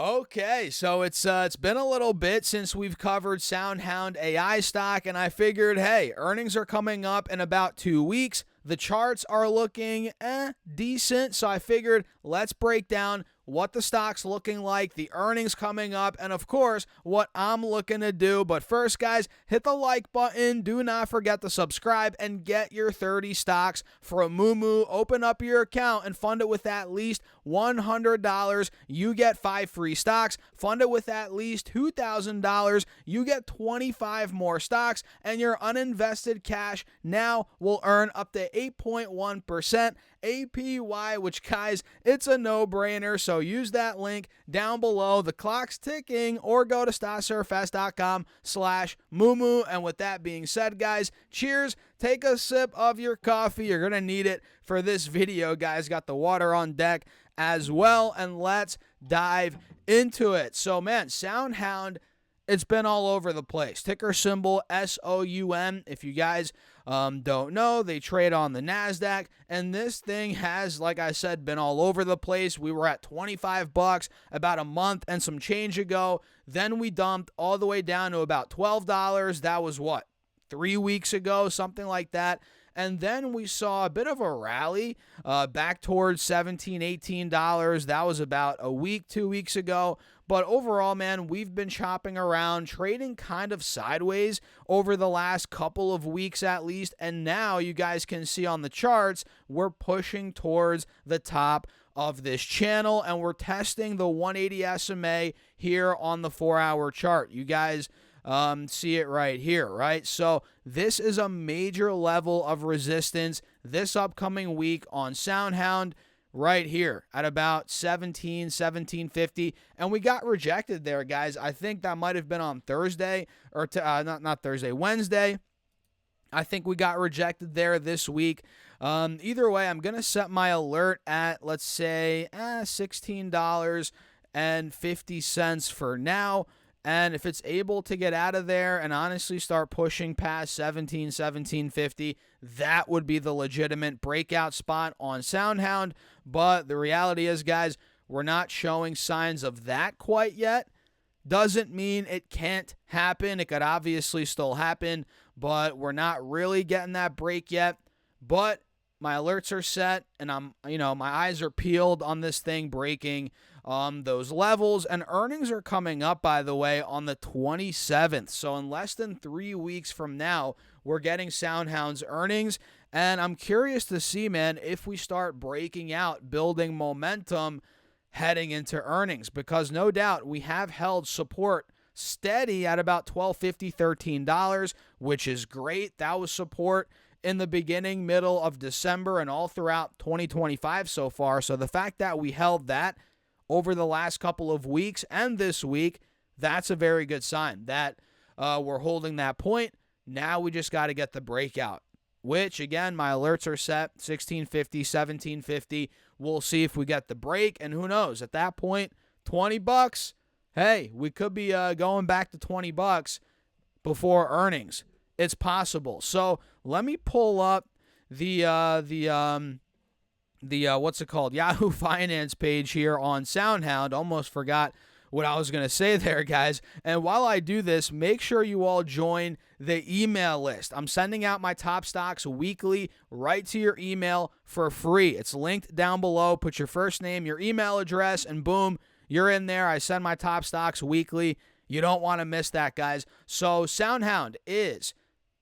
Okay, so it's been a little bit since we've covered Soundhound AI stock, and I figured, hey, earnings are coming up in about 2 weeks. The charts are looking decent, so I figured let's break down what the stock's looking like, the earnings coming up, and of course, what I'm looking to do. But first, guys, hit the like button. Do not forget to subscribe and get your 30 stocks from Moomoo. Open up your account and fund it with at least $100. You get 5 free stocks. Fund it with at least $2,000. You get 25 more stocks, and your uninvested cash now will earn up to 8.1% APY, which, guys, it's a no-brainer. So use that link down below. The clock's ticking, or go to stocksurfs.com/Moomoo. And with that being said, guys, cheers. Take a sip of your coffee. You're going to need it for this video, guys. Got the water on deck as well, and let's dive into it. So, man, Soundhound, it's been all over the place. Ticker symbol SOUN. If you guys don't know, they trade on the NASDAQ, and this thing has, like I said, been all over the place. We were at $25 about a month and some change ago. Then we dumped all the way down to about $12. That was what, 3 weeks ago, something like that. And then we saw a bit of a rally back towards $17, $18. That was about a week, 2 weeks ago. But overall, man, we've been chopping around, trading kind of sideways over the last couple of weeks at least. And now you guys can see on the charts, we're pushing towards the top of this channel, and we're testing the 180 SMA here on the 4-hour chart. You guys see it right here, right? So this is a major level of resistance this upcoming week on Soundhound right here at about 1750, and we got rejected there, guys. I think that might have been on Thursday, or not Thursday, Wednesday. I think we got rejected there this week. Either way, I'm gonna set my alert at, let's say, $16.50 for now. And if it's able to get out of there and honestly start pushing past 1750, that would be the legitimate breakout spot on Soundhound. But the reality is, guys, we're not showing signs of that quite yet. Doesn't mean it can't happen. It could obviously still happen, but we're not really getting that break yet. But my alerts are set, and my eyes are peeled on this thing breaking those levels. And earnings are coming up, by the way, on the 27th. So in less than 3 weeks from now, we're getting Soundhound's earnings. And I'm curious to see, man, if we start breaking out, building momentum heading into earnings, because no doubt we have held support steady at about $12.50, $13, which is great. That was support in the beginning, middle of December, and all throughout 2025 so far. So the fact that we held that over the last couple of weeks and this week, that's a very good sign that we're holding that point. Now we just got to get the breakout, which, again, my alerts are set, 1650, 1750. We'll see if we get the break, and who knows, at that point, $20, hey, we could be going back to $20 before earnings. It's possible. So let me pull up the what's it called, Yahoo Finance page here on Soundhound. Almost forgot what I was going to say there, guys. And while I do this, make sure you all join the email list. I'm sending out my top stocks weekly right to your email for free. It's linked down below. Put your first name, your email address, and boom, you're in there. I send my top stocks weekly. You don't want to miss that, guys. So Soundhound is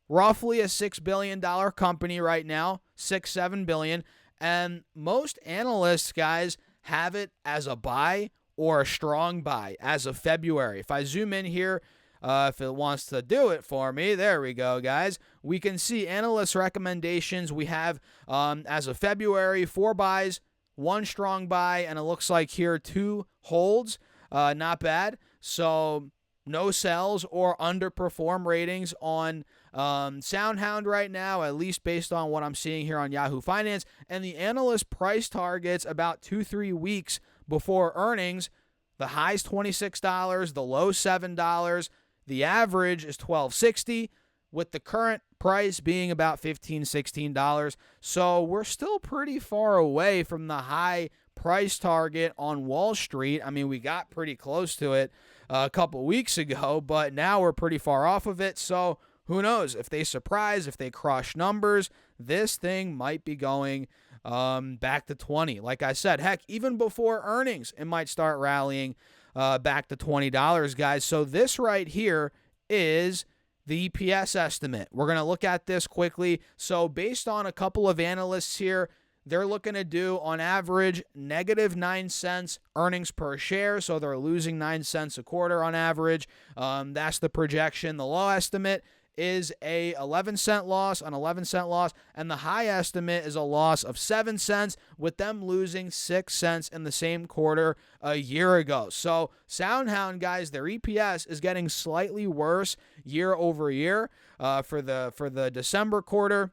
roughly a $6 billion company right now, $6-7 billion. And most analysts, guys, have it as a buy or a strong buy as of February. If I zoom in here, if it wants to do it for me, there we go, guys. We can see analyst recommendations. We have, as of February, 4 buys, 1 strong buy, and it looks like here 2 holds. Not bad. So no sells or underperform ratings on Soundhound right now, at least based on what I'm seeing here on Yahoo Finance. And the analyst price targets about 2-3 weeks before earnings. The high's $26, the low $7. The average is $12.60. with the current price being about $15, $16. So we're still pretty far away from the high price target on Wall Street. I mean, we got pretty close to it a couple weeks ago, but now we're pretty far off of it. So who knows? If they surprise, if they crush numbers, this thing might be going back to 20. Like I said, heck, even before earnings, it might start rallying back to $20, guys. So this right here is the EPS estimate. We're going to look at this quickly. So based on a couple of analysts here, they're looking to do, on average, negative 9 cents earnings per share. So they're losing 9 cents a quarter on average. That's the projection. The low estimate is a 11-cent loss, an 11-cent loss, and the high estimate is a loss of 7 cents, with them losing 6 cents in the same quarter a year ago. So Soundhound, guys, their EPS is getting slightly worse year over year for the December quarter.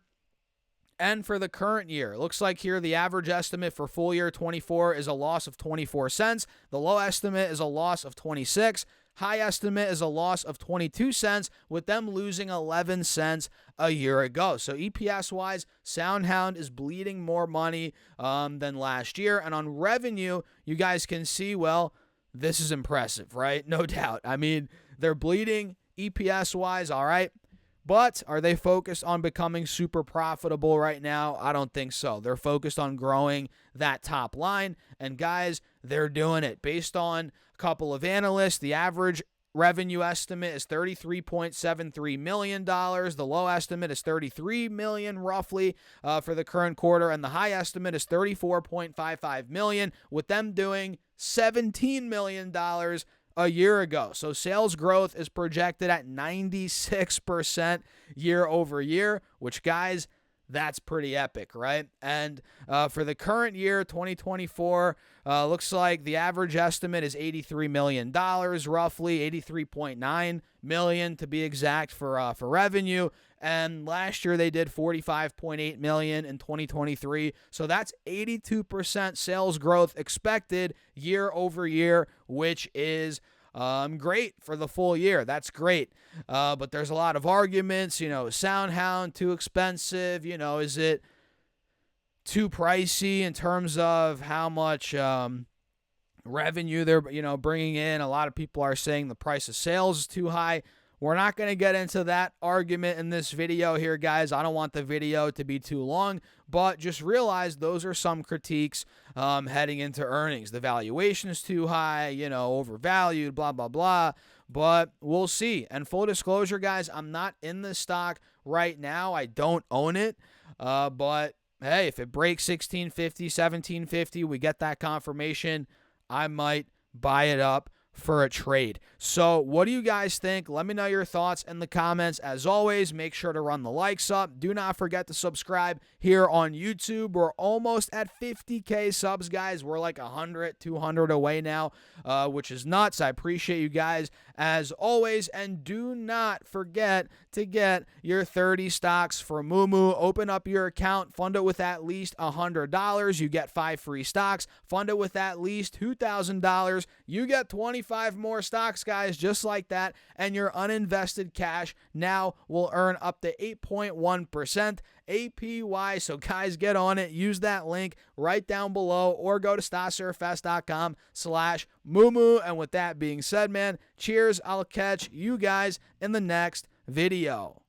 And for the current year, it looks like here the average estimate for full year 24 is a loss of 24 cents. The low estimate is a loss of 26. High estimate is a loss of 22 cents, with them losing 11 cents a year ago. So EPS-wise, Soundhound is bleeding more money than last year. And on revenue, you guys can see, well, this is impressive, right? No doubt. I mean, they're bleeding EPS-wise, all right. But are they focused on becoming super profitable right now? I don't think so. They're focused on growing that top line. And guys, they're doing it. Based on a couple of analysts, the average revenue estimate is $33.73 million. The low estimate is $33 million roughly for the current quarter. And the high estimate is $34.55 million, with them doing $17 million a year ago. So sales growth is projected at 96% year over year, which, guys, that's pretty epic, right? And for the current year, 2024, looks like the average estimate is $83 million, roughly $83.9 million to be exact for revenue. And last year they did $45.8 million in 2023. So that's 82% sales growth expected year over year, which is great for the full year. That's great. But there's a lot of arguments, Soundhound too expensive, is it too pricey in terms of how much revenue they're bringing in. A lot of people are saying the price of sales is too high. We're not going to get into that argument in this video here, guys. I don't want the video to be too long, but just realize those are some critiques heading into earnings. The valuation is too high, overvalued, blah, blah, blah, but we'll see. And full disclosure, guys, I'm not in this stock right now. I don't own it, but hey, if it breaks 1650, 1750, we get that confirmation, I might buy it up for a trade. So what do you guys think? Let me know your thoughts in the comments. As always, make sure to run the likes up. Do not forget to subscribe here on YouTube. We're almost at 50K subs, guys. We're like 100, 200 away now, which is nuts. I appreciate you guys as always. And do not forget to get your 30 stocks for Moomoo. Open up your account, fund it with at least $100. You get 5 free stocks. Fund it with at least $2,000. You get 25 more stocks, guys, just like that. And your uninvested cash now will earn up to 8.1% APY. So guys, get on it. Use that link right down below or go to StockSurfFest.com/Moomoo. And with that being said, man, cheers. I'll catch you guys in the next video.